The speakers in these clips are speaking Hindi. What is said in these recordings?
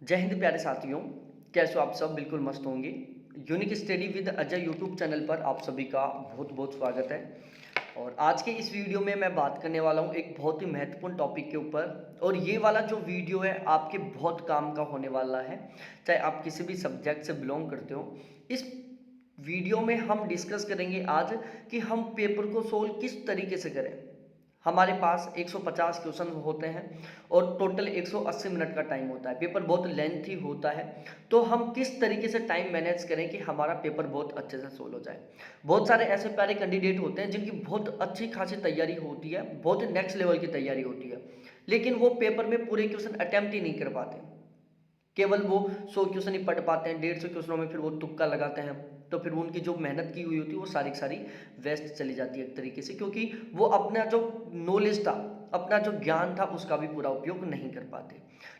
जय हिंद प्यारे साथियों। कैसे हो आप सब? बिल्कुल मस्त होंगे। Unique study with Ajay YouTube channel पर आप सभी का बहुत बहुत स्वागत है। और आज के इस वीडियो में मैं बात करने वाला हूँ एक बहुत ही महत्वपूर्ण टॉपिक के ऊपर। और ये वाला जो वीडियो है आपके बहुत काम का होने वाला है, चाहे आप किसी भी सब्जेक्ट से बिलोंग करते हो। इस वीडियो में हम डिस्कस करेंगे आज कि हम पेपर को सोल्व किस तरीके से करें। हमारे पास 150 क्वेश्चन होते हैं और टोटल 180 मिनट का टाइम होता है। पेपर बहुत लेंथी होता है, तो हम किस तरीके से टाइम मैनेज करें कि हमारा पेपर बहुत अच्छे से सोल्व हो जाए। बहुत सारे ऐसे प्यारे कैंडिडेट होते हैं जिनकी बहुत अच्छी खासी तैयारी होती है, बहुत नेक्स्ट लेवल की तैयारी होती है, लेकिन वो पेपर में पूरे क्वेश्चन अटेम्प्ट ही नहीं कर पाते। केवल वो 100 क्वेश्चन ही पढ़ पाते हैं, 150 क्वेश्चनों में फिर वो तुक्का लगाते हैं, तो फिर उनकी जो मेहनत की हुई होती है वो सारी की सारी वेस्ट चली जाती है एक तरीके से, क्योंकि वो अपना जो नॉलेज था, अपना जो ज्ञान था, उसका भी पूरा उपयोग नहीं कर पाते।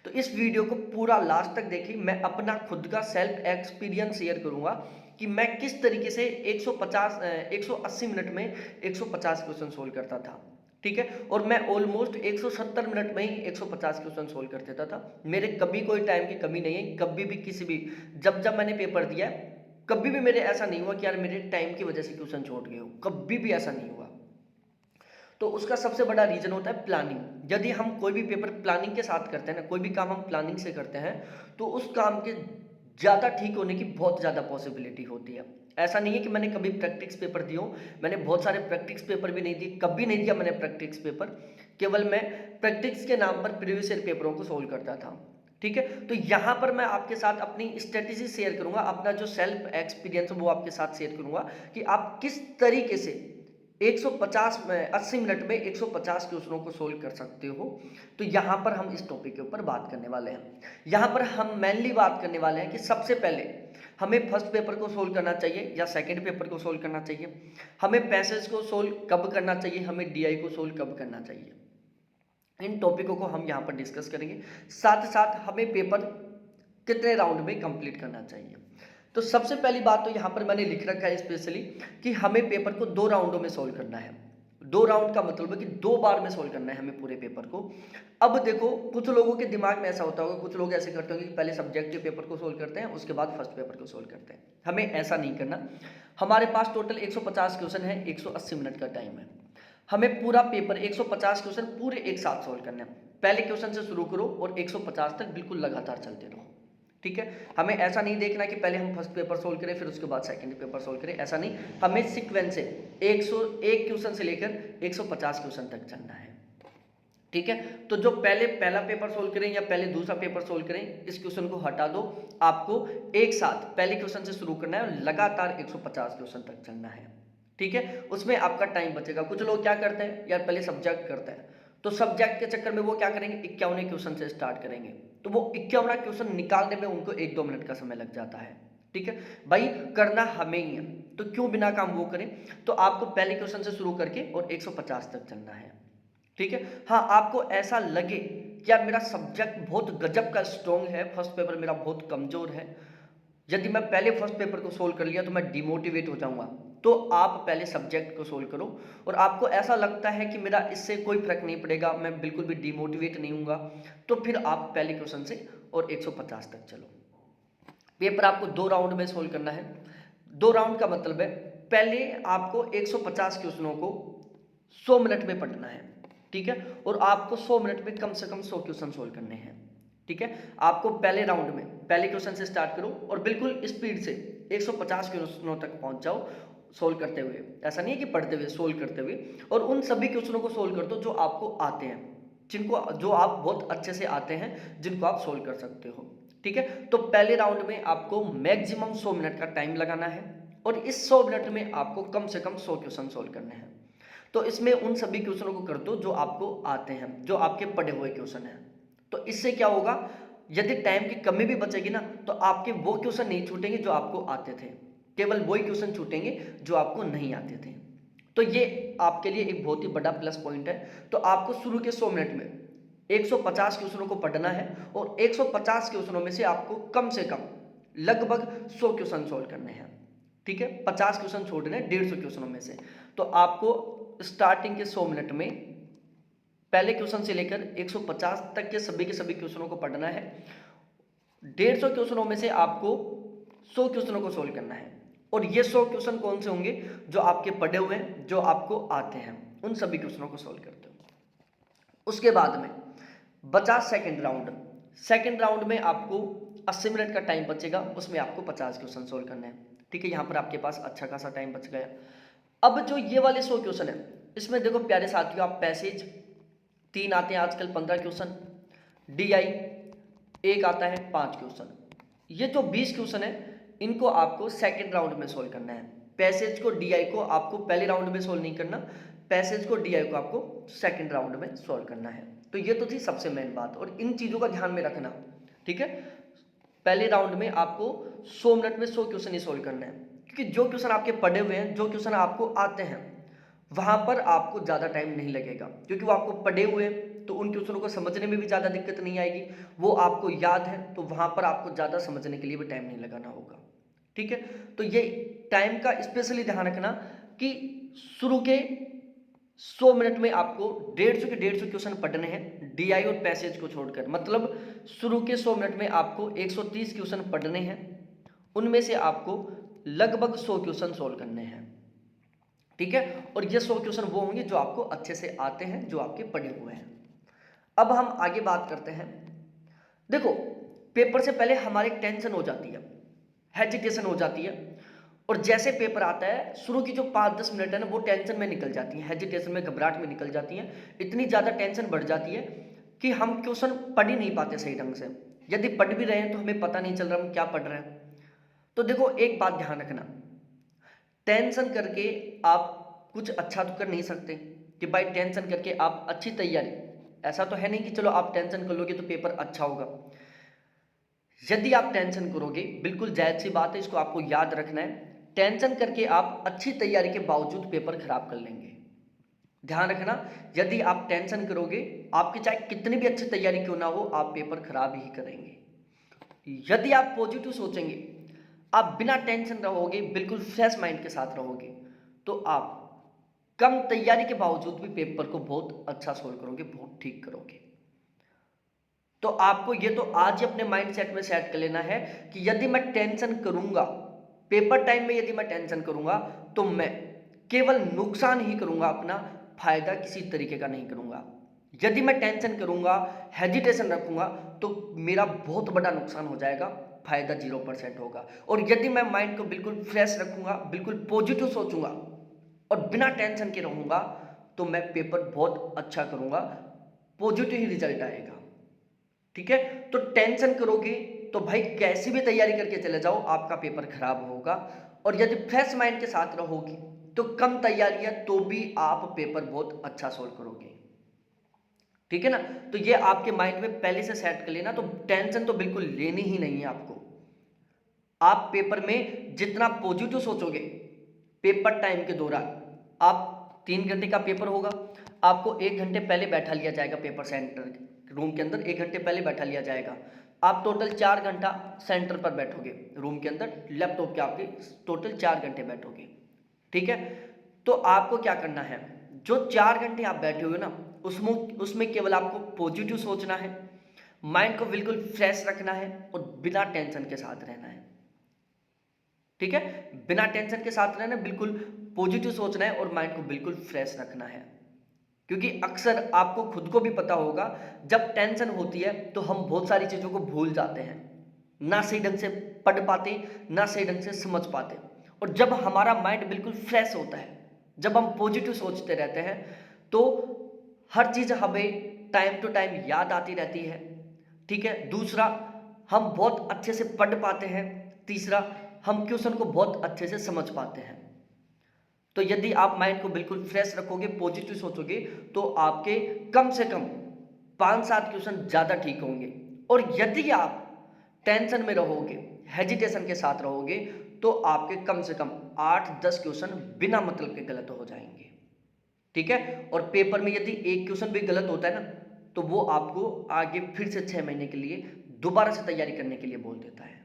तो इस वीडियो को पूरा लास्ट तक देखिए। मैं अपना खुद का सेल्फ एक्सपीरियंस शेयर करूंगा कि मैं किस तरीके से 180 मिनट में 150 क्वेश्चन सोल्व करता था। ठीक है, और मैं ऑलमोस्ट 170 मिनट में ही 150 क्वेश्चन सोल्व कर देता था। मेरे कभी कोई टाइम की कमी नहीं है, कभी भी किसी भी जब मैं पेपर दिया है, कभी भी मेरे ऐसा नहीं हुआ कि यार मेरे टाइम की वजह से क्वेश्चन छोड़ गए हो, कभी भी ऐसा नहीं हुआ। तो उसका सबसे बड़ा रीजन होता है प्लानिंग। यदि हम कोई भी पेपर प्लानिंग के साथ करते हैं ना, कोई भी काम हम प्लानिंग से करते हैं, तो उस काम के ज़्यादा ठीक होने की बहुत ज़्यादा पॉसिबिलिटी होती है। ऐसा नहीं है कि मैंने कभी प्रैक्टिस पेपर दिए हो, मैंने बहुत सारे प्रैक्टिस पेपर भी नहीं दिए, कभी नहीं दिया मैंने प्रैक्टिस पेपर। केवल मैं प्रैक्टिस के नाम पर प्रीवियस ईयर पेपरों को सोल्व करता था। ठीक है, तो यहाँ पर मैं आपके साथ अपनी स्ट्रेटेजी शेयर करूंगा, अपना जो सेल्फ एक्सपीरियंस वो आपके साथ शेयर करूंगा कि आप किस तरीके से 150 में 80 मिनट में 150 क्वेश्चनों को सोल्व कर सकते हो। तो यहाँ पर हम इस टॉपिक के ऊपर बात करने वाले हैं। यहाँ पर हम मेनली बात करने वाले हैं कि सबसे पहले हमें फर्स्ट पेपर को सोल्व करना चाहिए या सेकंड पेपर को सोल्व करना चाहिए, हमें पैसेज को सोल्व कब करना चाहिए, हमें डीआई को सोल्व कब करना चाहिए। इन टॉपिकों को हम यहाँ पर डिस्कस करेंगे। साथ साथ हमें पेपर कितने राउंड में कंप्लीट करना चाहिए। तो सबसे पहली बात तो यहाँ पर मैंने लिख रखा है स्पेशली कि हमें पेपर को 2 राउंडों में सोल्व करना है। 2 राउंड का मतलब है कि 2 बार में सोल्व करना है हमें पूरे पेपर को। अब देखो, कुछ लोगों के दिमाग में ऐसा होता होगा, कुछ लोग ऐसे करते होंगे कि पहले सब्जेक्टिव पेपर को सोल्व करते हैं, उसके बाद फर्स्ट पेपर को सोल्व करते हैं। हमें ऐसा नहीं करना। हमारे पास टोटल 150 क्वेश्चन है, 180 मिनट का टाइम है। हमें पूरा पेपर 150 क्वेश्चन पूरे एक साथ सोल्व करने हैं। पहले क्वेश्चन से शुरू करो और 150 तक बिल्कुल लगातार चलते रहो। ठीक है, हमें ऐसा नहीं देखना कि पहले हम फर्स्ट पेपर सोल्व करें फिर उसके बाद सेकंड पेपर सोल्व करें, ऐसा नहीं। हमें सीक्वेंस से 101 क्वेश्चन से लेकर 150 क्वेश्चन तक चलना है। ठीक है, तो जो पहले पहला पेपर सोल्व करें या पहले दूसरा पेपर सोल्व करें, इस क्वेश्चन को हटा दो। आपको एक साथ पहले क्वेश्चन से शुरू करना है और लगातार 150 क्वेश्चन तक चलना है। ठीक है, उसमें आपका टाइम बचेगा। कुछ लोग क्या करते हैं यार, पहले सब्जेक्ट करते हैं, तो सब्जेक्ट के चक्कर में वो क्या करेंगे, 51 क्वेश्चन से स्टार्ट करेंगे, तो वो 51 क्वेश्चन निकालने में उनको 1-2 मिनट का समय लग जाता है। ठीक है भाई, करना हमें ही है, तो क्यों बिना काम वो करें। तो आपको पहले क्वेश्चन से शुरू करके और 150 तक चलना है। ठीक है, हाँ, आपको ऐसा लगे कि यार मेरा सब्जेक्ट बहुत गजब का स्ट्रॉन्ग है, फर्स्ट पेपर मेरा बहुत कमजोर है, यदि मैं पहले फर्स्ट पेपर को सोल्व कर लिया तो मैं डिमोटिवेट हो जाऊंगा, तो आप पहले सब्जेक्ट को सोल्व करो। और आपको ऐसा लगता है कि मेरा इससे कोई फर्क नहीं पड़ेगा, मैं बिल्कुल भी डिमोटिवेट नहीं हूँगा, तो फिर आप पहले क्वेश्चन से और 150 तक चलो। पेपर आपको 2 राउंड में सोल्व करना है। 2 राउंड का मतलब है पहले आपको 150 क्वेश्चनों को 100 मिनट में पढ़ना है। ठीक है, और आपको 100 मिनट में कम से कम 100 क्वेश्चन सोल्व करने हैं। ठीक है, आपको पहले राउंड में पहले क्वेश्चन से स्टार्ट करो और बिल्कुल स्पीड से 150 क्वेश्चनों तक पहुंच जाओ सोल्व करते हुए। ऐसा नहीं है कि पढ़ते हुए, सोल्व करते हुए। और उन सभी क्वेश्चनों को सोल्व कर दो जो आपको आते हैं, जो आप बहुत अच्छे से आते हैं, जिनको आप सोल्व कर सकते हो। ठीक है, तो पहले राउंड में आपको मैक्सिमम 100 मिनट का टाइम लगाना है और इस 100 मिनट में आपको कम से कम 100 क्वेश्चन सोल्व करने हैं। तो इसमें उन सभी क्वेश्चनों को कर दो जो आपको आते हैं, जो आपके पढ़े हुए क्वेश्चन हैं। तो इससे क्या होगा, यदि टाइम की कमी भी बचेगी ना, तो आपके वो क्वेश्चन नहीं छूटेंगे जो आपको आते थे, केवल वही क्वेश्चन छूटेंगे जो आपको नहीं आते थे। तो ये आपके लिए एक बहुत ही बड़ा प्लस पॉइंट है। तो आपको शुरू के 100 मिनट में 150 क्वेश्चनों को पढ़ना है और 150 क्वेश्चनों में से आपको कम से कम लगभग 100 क्वेश्चन सोल्व करने हैं। ठीक है, 50 क्वेश्चन छोड़ने हैं 150 क्वेश्चनों में से। तो आपको स्टार्टिंग के 100 मिनट में पहले क्वेश्चन से लेकर 150 तक के सभी क्वेश्चनों को पढ़ना है। 150 क्वेश्चनों में से आपको 100 क्वेश्चनों को सोल्व करना है। और ये 100 क्वेश्चन कौन से होंगे? जो आपके पढ़े हुए हैं, जो आपको आते हैं, उन सभी क्वेश्चनों को सोल्व करते हो। उसके बाद में बचा सेकंड राउंड। सेकंड राउंड में आपको 80 मिनट का टाइम बचेगा, उसमें आपको 50 क्वेश्चन सोल्व करने हैं। ठीक है, यहाँ पर आपके पास अच्छा खासा टाइम बच गया। अब जो ये वाले 100 क्वेश्चन है, इसमें देखो प्यारे साथियों, आप पैसेज 3 आते हैं आजकल 15 क्वेश्चन, DI 1 आता है 5 क्वेश्चन। ये जो 20 क्वेश्चन है, इनको आपको सेकंड राउंड में सोल्व करना है। पैसेज को, DI को आपको पहले राउंड में सोल्व नहीं करना, पैसेज को, DI को आपको सेकंड राउंड में सोल्व करना है। तो ये तो थी सबसे मेन बात, और इन चीज़ों का ध्यान में रखना। ठीक है, पहले राउंड में आपको 100 मिनट में 100 क्वेश्चन ही सोल्व करना है, क्योंकि जो क्वेश्चन आपके पढ़े हुए हैं, जो क्वेश्चन आपको आते हैं, वहां पर आपको ज़्यादा टाइम नहीं लगेगा, क्योंकि वो आपको पढ़े हुए हैं, तो उन क्वेश्चनों को समझने में भी ज़्यादा दिक्कत नहीं आएगी। वो आपको याद है, तो वहां पर आपको ज़्यादा समझने के लिए भी टाइम नहीं लगाना होगा। ठीक है, तो ये टाइम का स्पेशली ध्यान रखना कि शुरू के 100 मिनट में आपको 150 के 150 क्वेश्चन पढ़ने हैं, DI और पैसेज को छोड़कर। मतलब शुरू के 100 मिनट में आपको 130 क्वेश्चन पढ़ने हैं, उनमें से आपको लगभग 100 क्वेश्चन सोल्व करने हैं। ठीक है, और ये 100 क्वेश्चन वो होंगे जो आपको अच्छे से आते हैं, जो आपके पढ़े हुए हैं। अब हम आगे बात करते हैं। देखो, पेपर से पहले हमारी टेंशन हो जाती है, हेजिटेशन हो जाती है, और जैसे पेपर आता है, शुरू की जो 5-10 मिनट है ना, वो टेंशन में निकल जाती है, हेजिटेशन में, घबराहट में निकल जाती है। इतनी ज़्यादा टेंशन बढ़ जाती है कि हम क्वेश्चन पढ़ ही नहीं पाते सही ढंग से। यदि पढ़ भी रहे हैं तो हमें पता नहीं चल रहा हम क्या पढ़ रहे हैं। तो देखो, एक बात ध्यान रखना, टेंशन करके आप कुछ अच्छा तो कर नहीं सकते कि भाई टेंशन करके आप अच्छी तैयारी, ऐसा तो है नहीं कि चलो आप टेंशन कर लोगे तो पेपर अच्छा होगा। यदि आप टेंशन करोगे, बिल्कुल जायज़ सी बात है, इसको आपको याद रखना है, टेंशन करके आप अच्छी तैयारी के बावजूद पेपर खराब कर लेंगे। ध्यान रखना, यदि आप टेंशन करोगे, आपकी चाहे कितनी भी अच्छी तैयारी क्यों ना हो, आप पेपर खराब ही करेंगे। यदि आप पॉजिटिव सोचेंगे, आप बिना टेंशन रहोगे, बिल्कुल फ्रेश माइंड के साथ रहोगे, तो आप कम तैयारी के बावजूद भी पेपर को बहुत अच्छा सोल्व करोगे, बहुत ठीक करोगे। तो आपको ये तो आज ही अपने माइंड सेट में सेट कर लेना है कि यदि मैं टेंशन करूंगा, पेपर टाइम में यदि मैं टेंशन करूंगा, तो मैं केवल नुकसान ही करूंगा, अपना फायदा किसी तरीके का नहीं करूंगा। यदि मैं टेंशन करूंगा, हेजिटेशन रखूंगा, तो मेरा बहुत बड़ा नुकसान हो जाएगा, फायदा 0% होगा। और यदि मैं माइंड को बिल्कुल फ्रेश रखूंगा, बिल्कुल पॉजिटिव सोचूंगा और बिना टेंशन के रहूंगा, तो मैं पेपर बहुत अच्छा करूंगा, पॉजिटिव ही रिजल्ट आएगा। ठीक है, तो टेंशन करोगे तो भाई कैसी भी तैयारी करके चले जाओ, आपका पेपर खराब होगा। और यदि फ्रेश माइंड के साथ रहोगे, तो कम तैयारी है तो भी आप पेपर बहुत अच्छा सोल्व करोगे। ठीक है ना, तो ये आपके माइंड में पहले से सेट कर लेना। तो टेंशन तो बिल्कुल लेनी ही नहीं है आपको। आप पेपर में जितना पॉजिटिव सोचोगे, पेपर टाइम के दौरान, आप 3 घंटे का पेपर होगा, आपको 1 घंटे पहले बैठा लिया जाएगा, पेपर सेंटर रूम के अंदर 1 घंटे पहले बैठा लिया जाएगा। आप टोटल 4 घंटा सेंटर पर बैठोगे, रूम के अंदर लैपटॉप के आपके टोटल 4 घंटे बैठोगे। ठीक है, तो आपको क्या करना है, जो 4 घंटे आप बैठे हुए ना, उसमें केवल आपको पॉजिटिव सोचना है, माइंड को बिल्कुल फ्रेश रखना है और बिना टेंशन के साथ रहना है। ठीक है, बिना टेंशन के साथ रहना, बिल्कुल पॉजिटिव सोचना है और माइंड को बिल्कुल फ्रेश रखना है। क्योंकि अक्सर आपको खुद को भी पता होगा, जब टेंशन होती है तो हम बहुत सारी चीज़ों को भूल जाते हैं, ना सही ढंग से पढ़ पाते, ना सही ढंग से समझ पाते। और जब हमारा माइंड बिल्कुल फ्रेश होता है, जब हम पॉजिटिव सोचते रहते हैं, तो हर चीज़ हमें टाइम टू टाइम याद आती रहती है। ठीक है, दूसरा, हम बहुत अच्छे से पढ़ पाते हैं। तीसरा, हम क्वेश्चन को बहुत अच्छे से समझ पाते हैं। तो यदि आप माइंड को बिल्कुल फ्रेश रखोगे, पॉजिटिव सोचोगे, तो आपके कम से कम 5-7 क्वेश्चन ज़्यादा ठीक होंगे। और यदि आप टेंशन में रहोगे, हेजिटेशन के साथ रहोगे, तो आपके कम से कम 8-10 क्वेश्चन बिना मतलब के गलत हो जाएंगे। ठीक है, और पेपर में यदि एक क्वेश्चन भी गलत होता है ना, तो वो आपको आगे फिर से 6 महीने के लिए दोबारा से तैयारी करने के लिए बोल देता है।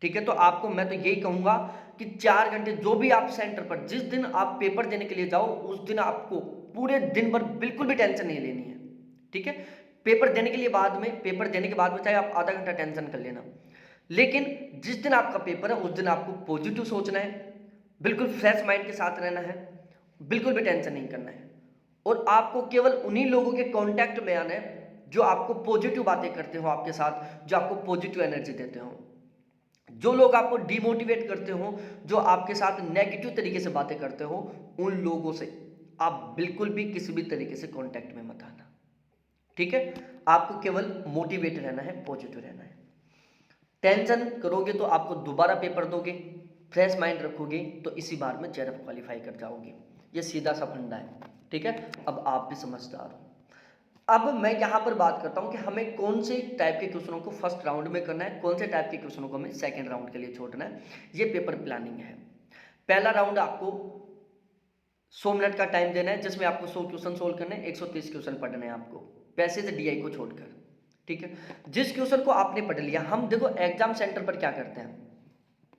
ठीक है, तो आपको मैं तो यही कहूंगा कि 4 घंटे जो भी आप सेंटर पर, जिस दिन आप पेपर देने के लिए जाओ, उस दिन आपको पूरे दिन भर बिल्कुल भी टेंशन नहीं लेनी है। ठीक है, पेपर देने के बाद में चाहे आप आधा घंटा टेंशन कर लेना, लेकिन जिस दिन आपका पेपर है उस दिन आपको पॉजिटिव सोचना है, बिल्कुल फ्रेश माइंड के साथ रहना है, बिल्कुल भी टेंशन नहीं करना है, और आपको केवल उन्हीं लोगों के कांटेक्ट में आना है जो आपको पॉजिटिव बातें करते हो आपके साथ, जो आपको पॉजिटिव एनर्जी देते हो। जो लोग आपको डिमोटिवेट करते हो, जो आपके साथ नेगेटिव तरीके से बातें करते हो, उन लोगों से आप बिल्कुल भी किसी भी तरीके से कांटेक्ट में मत आना। ठीक है, आपको केवल मोटिवेट रहना है, पॉजिटिव रहना है। टेंशन करोगे तो आपको दोबारा पेपर दोगे, फ्रेश माइंड रखोगे तो इसी बार में जेआरएफ क्वालिफाई कर जाओगे। ये सीधा सा फंडा है। ठीक है, अब आप भी समझदार हो। अब मैं यहाँ पर बात करता हूँ कि हमें कौन से टाइप के क्वेश्चनों को फर्स्ट राउंड में करना है, कौन से टाइप के क्वेश्चनों को हमें सेकंड राउंड के लिए छोड़ना है। ये पेपर प्लानिंग है। पहला राउंड आपको 100 मिनट का टाइम देना है, जिसमें आपको 100 क्वेश्चन सोल्व करने हैं, 130 क्वेश्चन पढ़ने हैं आपको, पैसे से डीआई को छोड़कर। ठीक है, जिस क्वेश्चन को आपने पढ़ लिया, हम देखो एग्जाम सेंटर पर क्या करते हैं,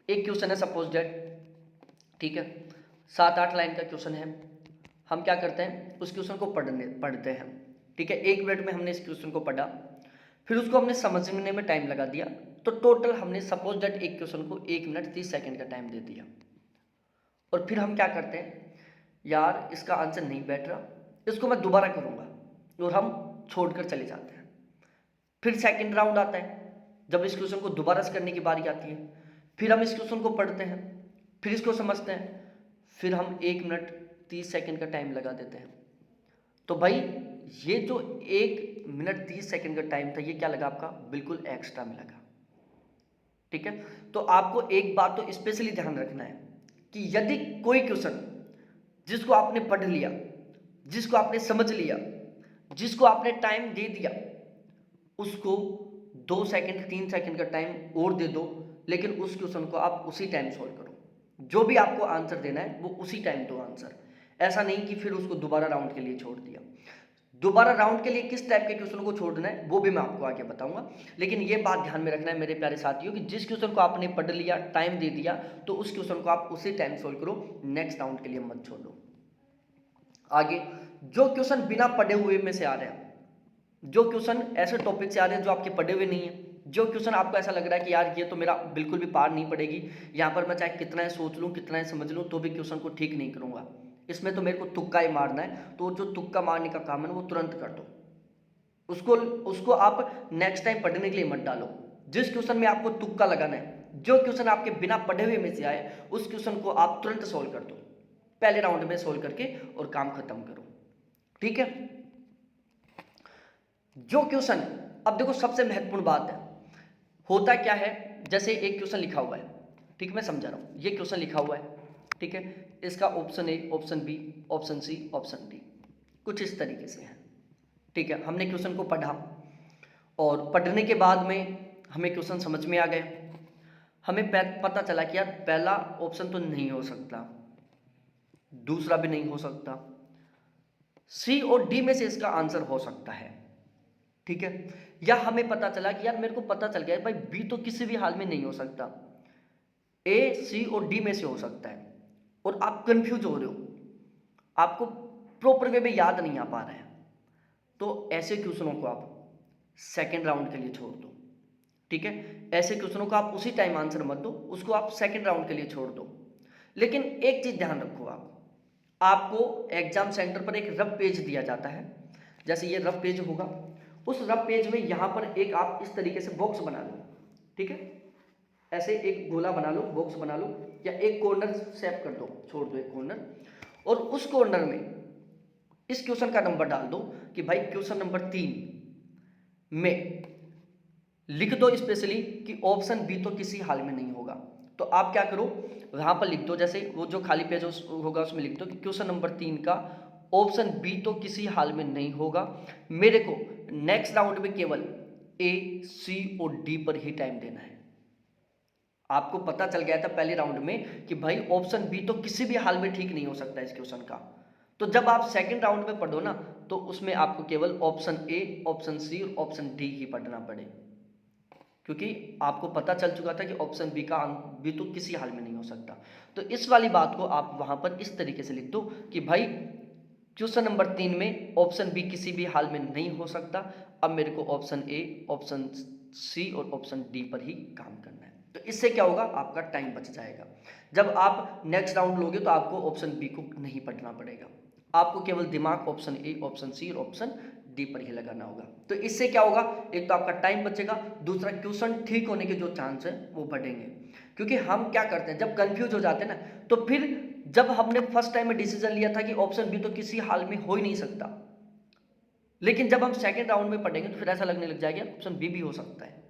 एक क्वेश्चन है सपोज डेट, ठीक है, 7-8 लाइन का क्वेश्चन है, हम क्या करते हैं उस क्वेश्चन को पढ़ते हैं। ठीक है, 1 मिनट में हमने इस क्वेश्चन को पढ़ा, फिर उसको हमने समझने में टाइम लगा दिया, तो टोटल हमने सपोज डेट एक क्वेश्चन को 1 मिनट 30 सेकंड का टाइम दे दिया। और फिर हम क्या करते हैं, यार इसका आंसर नहीं बैठ रहा, इसको मैं दोबारा करूंगा, और हम छोड़कर चले जाते हैं। फिर सेकंड राउंड आता है, जब इस क्वेश्चन को दोबारा से करने की बारी आती है, फिर हम इस क्वेश्चन को पढ़ते हैं, फिर इसको समझते हैं, फिर हम 1 मिनट 30 सेकंड का टाइम लगा देते हैं। तो भाई ये जो 1 मिनट 30 सेकंड का टाइम था, ये क्या लगा आपका, बिल्कुल एक्स्ट्रा में लगा। ठीक है, तो आपको एक बात तो स्पेशली ध्यान रखना है कि यदि कोई क्वेश्चन जिसको आपने पढ़ लिया, जिसको आपने समझ लिया, जिसको आपने टाइम दे दिया, उसको 2 सेकंड 3 सेकंड का टाइम और दे दो, लेकिन उस क्वेश्चन को आप उसी टाइम सोल्व करो। जो भी आपको आंसर देना है वो उसी टाइम दो आंसर, ऐसा नहीं कि फिर उसको दोबारा राउंड के लिए छोड़ दिया। दोबारा राउंड के लिए किस टाइप के क्वेश्चन को छोड़ना है वो भी मैं आपको आगे बताऊंगा, लेकिन ये बात ध्यान में रखना है मेरे प्यारे साथियों कि जिस क्वेश्चन को आपने पढ़ लिया, टाइम दे दिया, तो उस क्वेश्चन को आप उसी टाइम सोल्व करो, नेक्स्ट राउंड के लिए मत छोड़ो। आगे जो क्वेश्चन बिना पढ़े हुए में से आ रहे हैं, जो क्वेश्चन ऐसे टॉपिक से आ रहे हैं जो आपके पढ़े हुए नहीं है, जो क्वेश्चन आपको ऐसा लग रहा है कि यार ये तो मेरा बिल्कुल भी पार नहीं पड़ेगी, यहाँ पर मैं चाहे कितना ही सोच लूँ, कितना ही समझ लूँ, तो भी क्वेश्चन को ठीक नहीं करूँगा, इसमें तो मेरे को तुक्का ही मारना है, तो जो तुक्का मारने का काम है वो तुरंत कर दो। उसको उसको आप नेक्स्ट टाइम पढ़ने के लिए मत डालो। जिस क्वेश्चन में आपको तुक्का लगाना है, जो क्वेश्चन आपके बिना पढ़े हुए में से आए, उस क्वेश्चन को आप तुरंत सोल्व कर दो, पहले राउंड में सोल्व करके और काम खत्म करो। ठीक है, जो क्वेश्चन, अब देखो सबसे महत्वपूर्ण बात है, होता क्या है, जैसे एक क्वेश्चन लिखा हुआ है, ठीक है मैं समझा रहा हूँ, ये क्वेश्चन लिखा हुआ है, ठीक है, इसका option A, option B, option C, option D कुछ इस तरीके से है। ठीक है, हमने क्वेश्चन को पढ़ा और पढ़ने के बाद में हमें क्वेश्चन समझ में आ गए, हमें पता चला कि यार पहला ऑप्शन तो नहीं हो सकता, दूसरा भी नहीं हो सकता, सी और डी में से इसका आंसर हो सकता है। ठीक है, या हमें पता चला कि यार मेरे को पता चल गया भाई बी तो किसी भी हाल में नहीं हो सकता, ए, सी और डी में से हो सकता है, और आप कंफ्यूज हो रहे हो, आपको प्रॉपर वे में याद नहीं आ पा रहा है, तो ऐसे क्वेश्चनों को आप सेकंड राउंड के लिए छोड़ दो। ठीक है, ऐसे क्वेश्चनों को आप उसी टाइम आंसर मत दो, उसको आप सेकंड राउंड के लिए छोड़ दो। लेकिन एक चीज ध्यान रखो, आपको एग्जाम सेंटर पर एक रफ पेज दिया जाता है, जैसे ये रफ पेज होगा, उस रफ पेज में यहां पर एक आप इस तरीके से बॉक्स बना लो। ठीक है, ऐसे एक गोला बना लो, बॉक्स बना लो, या एक कॉर्नर सेव कर दो, छोड़ दो एक कॉर्नर, और उस कॉर्नर में इस क्वेश्चन का नंबर डाल दो कि भाई क्वेश्चन नंबर 3 में लिख दो स्पेशली कि ऑप्शन बी तो किसी हाल में नहीं होगा। तो आप क्या करो, वहां पर लिख दो, जैसे वो जो खाली पेज होगा उसमें लिख दो कि क्वेश्चन नंबर 3 का ऑप्शन बी तो किसी हाल में नहीं होगा, मेरे को नेक्स्ट राउंड में केवल ए, सी और डी पर ही टाइम देना है। आपको पता चल गया था पहले राउंड में कि भाई ऑप्शन बी तो किसी भी हाल में ठीक नहीं हो सकता इस क्वेश्चन का, तो जब आप सेकंड राउंड में पढ़ो ना, तो उसमें आपको केवल ऑप्शन ए, ऑप्शन सी और ऑप्शन डी ही पढ़ना पड़े, क्योंकि आपको पता चल चुका था कि ऑप्शन बी तो किसी हाल में नहीं हो सकता। तो इस वाली बात को आप वहां पर इस तरीके से लिख दो कि भाई क्वेश्चन नंबर 3 में ऑप्शन बी किसी भी हाल में नहीं हो सकता, अब मेरे को ऑप्शन ए, ऑप्शन सी और ऑप्शन डी पर ही काम करना है। तो इससे क्या होगा, आपका टाइम बच जाएगा। जब आप नेक्स्ट राउंड लोगे तो आपको ऑप्शन बी को नहीं पढ़ना पड़ेगा, आपको केवल दिमाग ऑप्शन ए, ऑप्शन सी और ऑप्शन डी पर ही लगाना होगा। तो इससे क्या होगा, एक तो आपका टाइम बचेगा, दूसरा क्वेश्चन ठीक होने के जो चांस है वो बढ़ेंगे। क्योंकि हम क्या करते हैं, जब कंफ्यूज हो जाते हैं ना, तो फिर जब हमने फर्स्ट टाइम में डिसीजन लिया था कि ऑप्शन बी तो किसी हाल में हो ही नहीं सकता, लेकिन जब हम सेकेंड राउंड में पढ़ेंगे तो फिर ऐसा लगने लग जाएगा ऑप्शन बी भी हो सकता है।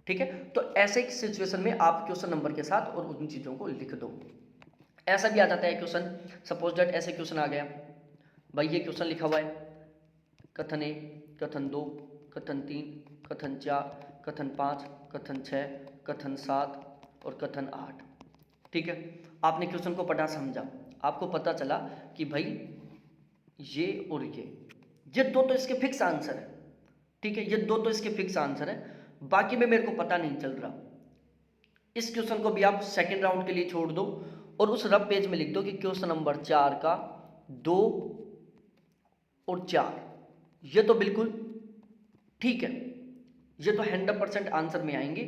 ठीक है, तो ऐसे सिचुएशन में आप क्वेश्चन नंबर के साथ और उन चीजों को लिख दो। ऐसा भी आ जाता है क्वेश्चन, सपोज दैट ऐसे क्वेश्चन आ गया, भाई ये क्वेश्चन लिखा हुआ है, कथन 1, कथन 2, कथन 3, कथन 4, कथन 5, कथन 6, कथन 7 और कथन 8। ठीक है, आपने क्वेश्चन को पढ़ा, समझा, आपको पता चला कि भाई ये और ये दो तो इसके फिक्स आंसर है। ठीक है, ये दो तो इसके फिक्स आंसर है, बाकी में मेरे को पता नहीं चल रहा। इस क्वेश्चन को भी आप सेकेंड राउंड के लिए छोड़ दो और उस रफ पेज में लिख दो कि क्वेश्चन नंबर 4 का 2 और 4 ये तो बिल्कुल ठीक है, ये तो 100% आंसर में आएंगे।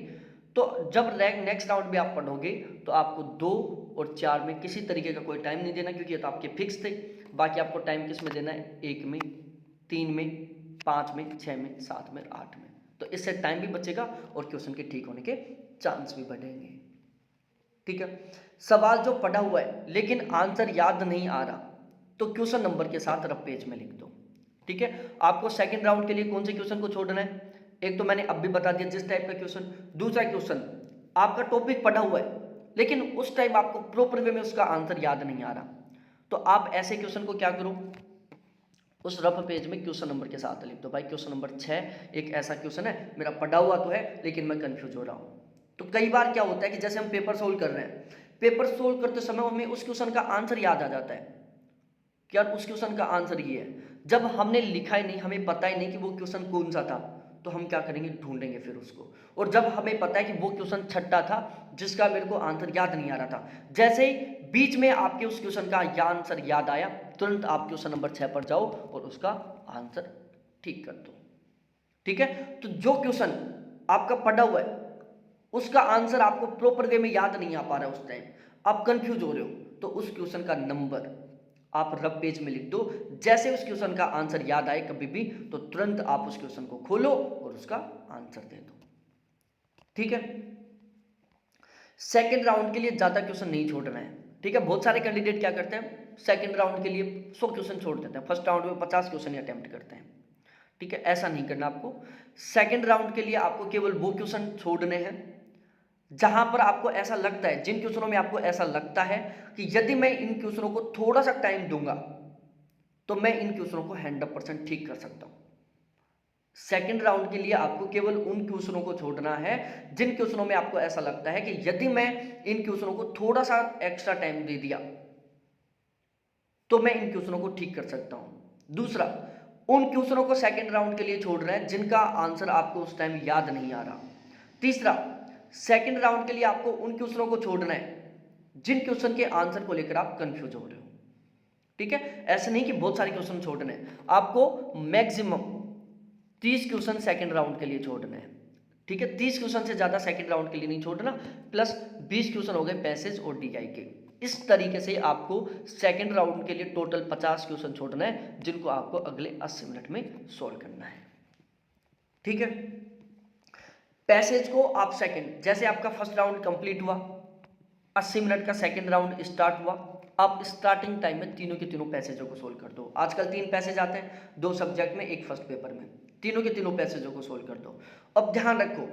तो जब नेक्स्ट राउंड में आप पढ़ोगे तो आपको 2 और 4 में किसी तरीके का कोई टाइम नहीं देना, क्योंकि ये तो आपके फिक्स थे। बाकी आपको टाइम किस में देना है, 1 में, 3 में, 5 में, 6 में, 7 में, 8 में। तो इससे टाइम भी बचेगा और क्वेश्चन के ठीक होने के चांस भी बढ़ेंगे। ठीक है, सवाल जो पढ़ा हुआ है लेकिन आंसर याद नहीं आ रहा, तो क्वेश्चन नंबर के साथ रफ पेज में लिख दो। ठीक है, आपको सेकंड राउंड के लिए कौन से क्वेश्चन को छोड़ना है, एक तो मैंने अब भी बता दिया जिस टाइप का क्वेश्चन। दूसरा क्वेश्चन, आपका टॉपिक पढ़ा हुआ है लेकिन उस टाइम आपको प्रॉपर वे में उसका आंसर याद नहीं आ रहा, तो आप ऐसे क्वेश्चन को क्या करो, उस रफ पेज में क्वेश्चन नंबर के साथ लिख दो। भाई क्वेश्चन नंबर 6 एक ऐसा क्वेश्चन है, मेरा पढ़ा हुआ तो है लेकिन मैं कंफ्यूज हो रहा हूँ। तो कई बार क्या होता है कि जैसे हम पेपर सोल्व कर रहे हैं, पेपर सोल्व करते समय हमें उस क्वेश्चन का आंसर याद आ जाता है कि यार उस क्वेश्चन का आंसर ये है। जब हमने लिखा ही नहीं, हमें पता ही नहीं कि वो क्वेश्चन कौन सा था, तो हम क्या करेंगे, ढूंढेंगे फिर उसको। और जब हमें पता है कि वो क्वेश्चन छठा था जिसका मेरे को आंसर याद नहीं आ रहा था, जैसे ही बीच में आपके उस क्वेश्चन का आंसर याद आया, तुरंत आप क्वेश्चन नंबर 6 पर जाओ और उसका आंसर ठीक कर दो। ठीक है, तो जो क्वेश्चन आपका पढ़ा हुआ है उसका आंसर आपको प्रॉपर वे में याद नहीं आ पा रहा है, उस टाइम आप कंफ्यूज हो रहे हो, तो उस क्वेश्चन का नंबर आप रफ पेज में लिख दो। जैसे उस क्वेश्चन का आंसर याद आए कभी भी, तो तुरंत आप उस क्वेश्चन को खोलो और उसका आंसर दे दो। ठीक है, सेकंड राउंड के लिए ज्यादा क्वेश्चन नहीं छोड़ना है। ठीक है, बहुत सारे कैंडिडेट क्या करते हैं, सेकंड राउंड के लिए 100 क्वेश्चन छोड़ देते हैं, फर्स्ट राउंड में 50 क्वेश्चन ही अटेम्प्ट करते हैं। ठीक है, ऐसा नहीं करना आपको। सेकंड राउंड के लिए आपको केवल वो क्वेश्चन छोड़ने हैं जहां पर आपको ऐसा लगता है, जिन क्वेश्चनों में आपको ऐसा लगता है कि यदि मैं इन क्वेश्चनों को थोड़ा सा टाइम दूंगा तो मैं इन क्वेश्चनों को 100% ठीक कर सकता हूं। सेकंड राउंड के लिए आपको केवल उन क्वेश्चनों को छोड़ना है जिन क्वेश्चनों में आपको ऐसा लगता है कि यदि मैं इन क्वेश्चनों को थोड़ा सा एक्स्ट्रा टाइम दे दिया तो मैं इन क्वेश्चनों को ठीक कर सकता हूं। दूसरा, उन क्वेश्चनों को सेकंड राउंड के लिए छोड़ रहे हैं जिनका आंसर आपको उस टाइम याद नहीं आ रहा। तीसरा, सेकंड राउंड के लिए आपको उन क्वेश्चनों को छोड़ना है जिन क्वेश्चन के आंसर को लेकर आप कंफ्यूज हो रहे हो। ठीक है, ऐसा नहीं कि बहुत सारे क्वेश्चन छोड़ने हैं, आपको मैक्सिमम 30 क्वेश्चन सेकंड राउंड के लिए छोड़ने हैं। ठीक है, 30 क्वेश्चन से ज्यादा सेकंड राउंड के लिए नहीं छोड़ना, प्लस 20 क्वेश्चन हो गए पैसेज और डीआई के। इस तरीके से आपको सेकंड राउंड के लिए टोटल 50 क्वेश्चन छोड़ना है जिनको आपको अगले 80 मिनट में सॉल्व करना है। ठीक है, पैसेज को आप सेकंड, जैसे आपका फर्स्ट राउंड कंप्लीट हुआ, 80 मिनट का सेकंड राउंड स्टार्ट हुआ, आप स्टार्टिंग टाइम में तीनों के तीनों पैसेजों को सोल्व कर दो। आजकल 3 पैसेज आते हैं, 2 सब्जेक्ट में, 1 फर्स्ट पेपर में, तीनों के तीनों पैसेजों को सोल्व कर दो। अब ध्यान रखो,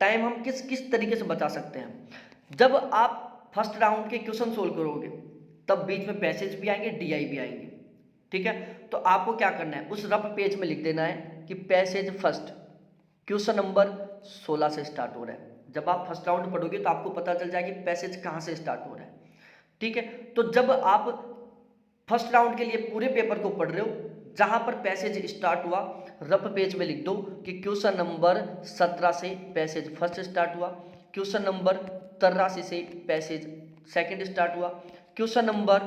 टाइम हम किस किस तरीके से बचा सकते हैं। जब आप फर्स्ट राउंड के क्वेश्चन सोल्व करोगे तब बीच में पैसेज भी आएंगे, डीआई भी आएंगे। ठीक है, तो आपको क्या करना है, उस रफ पेज में लिख देना है कि पैसेज फर्स्ट क्वेश्चन नंबर 16 से स्टार्ट हो रहा है। जब आप फर्स्ट राउंड पढ़ोगे तो आपको पता चल जाएगा कि पैसेज कहां से स्टार्ट हो रहा है। ठीक है, तो जब आप फर्स्ट राउंड के लिए पूरे पेपर को पढ़ रहे हो, जहां पर पैसेज स्टार्ट हुआ रफ पेज में लिख दो कि क्वेश्चन नंबर 17 से पैसेज फर्स्ट स्टार्ट हुआ, क्वेश्चन नंबर 83 से पैसेज सेकंड स्टार्ट हुआ, क्वेश्चन नंबर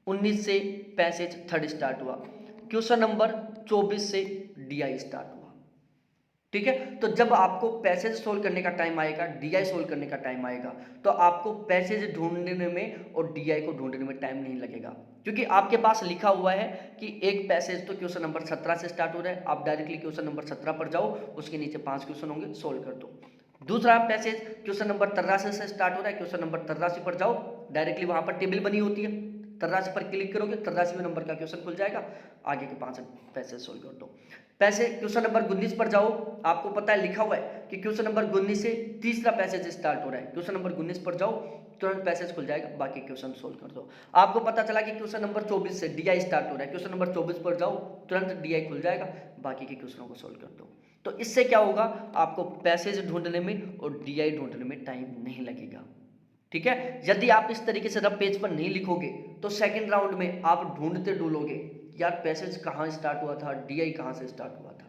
19 से पैसेज थर्ड स्टार्ट हुआ, क्वेश्चन नंबर 24 से डीआई स्टार्ट हुआ। ठीक है। तो जब आपको पैसेज सोल्व करने का टाइम आएगा, डीआई सोल्व करने का टाइम आएगा, तो आपको पैसेज ढूंढने में और डीआई को ढूंढने में टाइम नहीं लगेगा, क्योंकि आपके पास लिखा हुआ है कि एक पैसेज तो क्वेश्चन नंबर 17 से स्टार्ट हो रहा है। आप डायरेक्टली क्वेश्चन नंबर 17 पर जाओ, उसके नीचे 5 क्वेश्चन होंगे, सोल्व कर दो। दूसरा पैसेज क्वेश्चन नंबर 83 से स्टार्ट हो रहा है, क्वेश्चन नंबर 83 पर जाओ, डायरेक्टली वहां पर टेबल बनी होती है, 83 पर क्लिक करोगे, 83वें नंबर का क्वेश्चन खुल जाएगा, आगे के 5 पैसेज सोल्व कर दो। पैसे क्वेश्चन नंबर 19 पर जाओ, आपको पता है लिखा हुआ है कि क्वेश्चन नंबर 19 से तीसरा पैसेज स्टार्ट हो रहा है, क्वेश्चन नंबर 19 पर जाओ, तुरंत पैसेज खुल जाएगा, बाकी क्वेश्चन सोल्व कर दो। आपको पता चला कि क्वेश्चन नंबर 24 से डीआई स्टार्ट हो रहा है, क्वेश्चन नंबर 24 पर जाओ, तुरंत डीआई खुल जाएगा, बाकी के क्वेश्चनों को सोल्व कर दो। तो इससे क्या होगा, आपको पैसेज ढूंढने में और डीआई ढूंढने में टाइम नहीं लगेगा। ठीक है। यदि आप इस तरीके से रफ पेज पर नहीं लिखोगे तो सेकंड राउंड में आप ढूंढते ढूंढोगे यार पैसेज कहाँ स्टार्ट हुआ था, डीआई कहाँ से स्टार्ट हुआ था।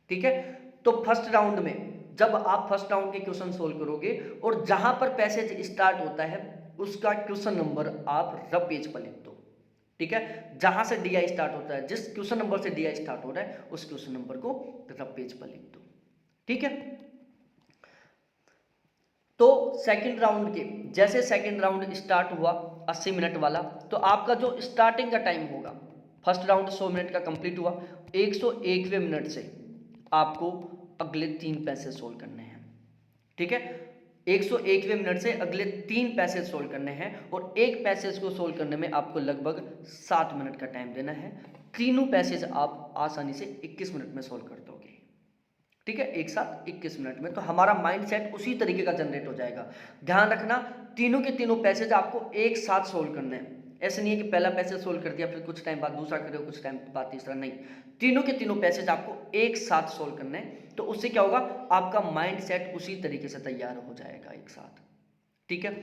ठीक है। तो फर्स्ट राउंड में जब आप फर्स्ट राउंड के क्वेश्चन सोल्व करोगे और जहां पर पैसेज स्टार्ट होता है उसका क्वेश्चन नंबर आप रफ पेज पर लिख दो। ठीक है। जहां से डीआई स्टार्ट होता है, जिस क्वेश्चन नंबर से डीआई स्टार्ट हो रहा है उस क्वेश्चन नंबर को रफ पेज पर लिख दो। ठीक है। तो सेकंड राउंड के जैसे सेकंड राउंड स्टार्ट हुआ 80 मिनट वाला, तो आपका जो स्टार्टिंग का टाइम होगा, फर्स्ट राउंड 100 मिनट का कंप्लीट हुआ, 101वें मिनट से आपको अगले 3 पैसेज सोल्व करने हैं। ठीक है। 101वें मिनट से अगले 3 पैसेज सोल्व करने हैं और एक पैसेज को सोल्व करने में आपको लगभग 7 मिनट का टाइम देना है। तीनों पैसेज आप आसानी से 21 मिनट में सोल्व कर दोगे। ठीक है, एक साथ 21 मिनट में। तो हमारा माइंड सेट उसी तरीके का जनरेट हो जाएगा। ध्यान रखना, तीनों के तीनों पैसेज आपको एक साथ सोल्व करने हैं। ऐसे नहीं है कि पहला पैसेज सोल्व कर दिया फिर कुछ टाइम बाद दूसरा करो, कुछ टाइम बाद तीसरा, नहीं, तीनों के तीनों पैसेज आपको एक साथ सोल्व करने हैं। तो उससे क्या होगा, आपका माइंड सेट उसी तरीके से तैयार हो जाएगा एक साथ। ठीक है।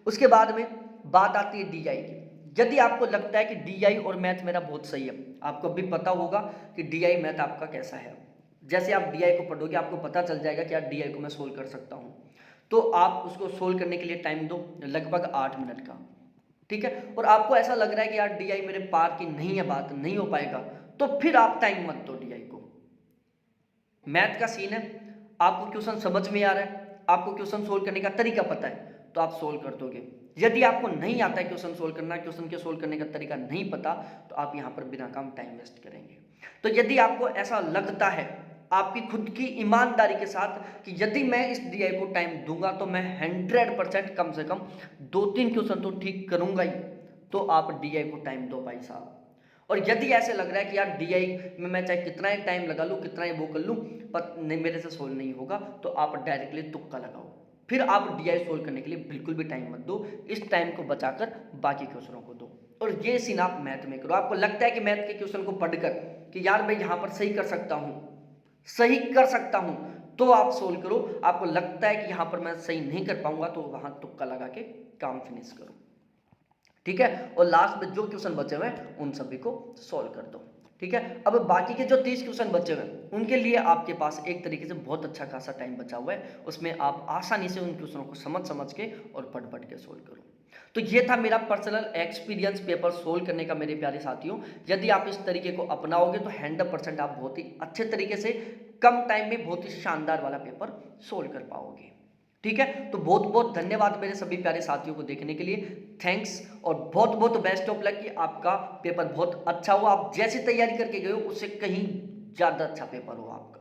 उसके बाद में बात आती है डीआई की। यदि आपको लगता है कि डीआई और मैथ मेरा बहुत सही है, आपको भी पता होगा कि डीआई मैथ आपका कैसा है, जैसे आप डीआई को पढ़ोगे आपको पता चल जाएगा कि यार डीआई को मैं सोल्व कर सकता हूँ, तो आप उसको सोल्व करने के लिए टाइम दो लगभग 8 मिनट का। ठीक है। और आपको ऐसा लग रहा है कि यार डीआई मेरे पार की नहीं है, बात नहीं हो पाएगा, तो फिर आप टाइम मत दो डीआई को। मैथ का सीन है, आपको क्वेश्चन समझ में आ रहा है, आपको क्वेश्चन सोल्व करने का तरीका पता है, तो आप सोल्व कर दोगे। यदि आपको नहीं आता है क्वेश्चन सोल्व करना, क्वेश्चन के सोल्व करने का तरीका नहीं पता, तो आप यहाँ पर बिना काम टाइम वेस्ट करेंगे। तो यदि आपको ऐसा लगता है आपकी खुद की ईमानदारी के साथ कि यदि मैं इस डीआई को टाइम दूंगा तो मैं 100% कम से कम 2-3 क्वेश्चन तो ठीक करूंगा ही, तो आप डीआई को टाइम दो भाई साहब। और यदि ऐसे लग रहा है कि यार डीआई में मैं चाहे कितना ही टाइम लगा लूँ, कितना ही वो कर लूँ, पर नहीं मेरे से सोल्व नहीं होगा, तो आप डायरेक्टली तुक्का लगाओ। फिर आप डीआई सोल्व करने के लिए बिल्कुल भी टाइम मत दो, इस टाइम को बचाकर बाकी क्वेश्चनों को दो। और ये सीन आप मैथ में करो। आपको लगता है कि मैथ के क्वेश्चन को पढ़कर कि यार मैं यहाँ पर सही कर सकता हूँ, सही कर सकता हूँ, तो आप सोल्व करो। आपको लगता है कि यहाँ पर मैं सही नहीं कर पाऊंगा, तो वहाँ तुक्का लगा के काम फिनिश करो। ठीक है। और लास्ट में जो क्वेश्चन बचे हुए हैं उन सभी को सोल्व कर दो। ठीक है। अब बाकी के जो 30 क्वेश्चन बचे हुए हैं उनके लिए आपके पास एक तरीके से बहुत अच्छा खासा टाइम बचा हुआ है, उसमें आप आसानी से उन क्वेश्चनों को समझ समझ के और पढ़ पढ़ के सोल्व करो। तो ये था मेरा पर्सनल एक्सपीरियंस पेपर सोल्व करने का मेरे प्यारे साथियों। यदि आप इस तरीके को अपनाओगे तो 100% आप बहुत ही अच्छे तरीके से कम टाइम में बहुत ही शानदार वाला पेपर सोल्व कर पाओगे। ठीक है। तो बहुत बहुत धन्यवाद मेरे सभी प्यारे साथियों को देखने के लिए, थैंक्स। और बहुत बहुत बेस्ट ऑफ लक कि आपका पेपर बहुत अच्छा हो, आप जैसी तैयारी करके गए हो उससे कहीं ज़्यादा अच्छा पेपर हो आपका।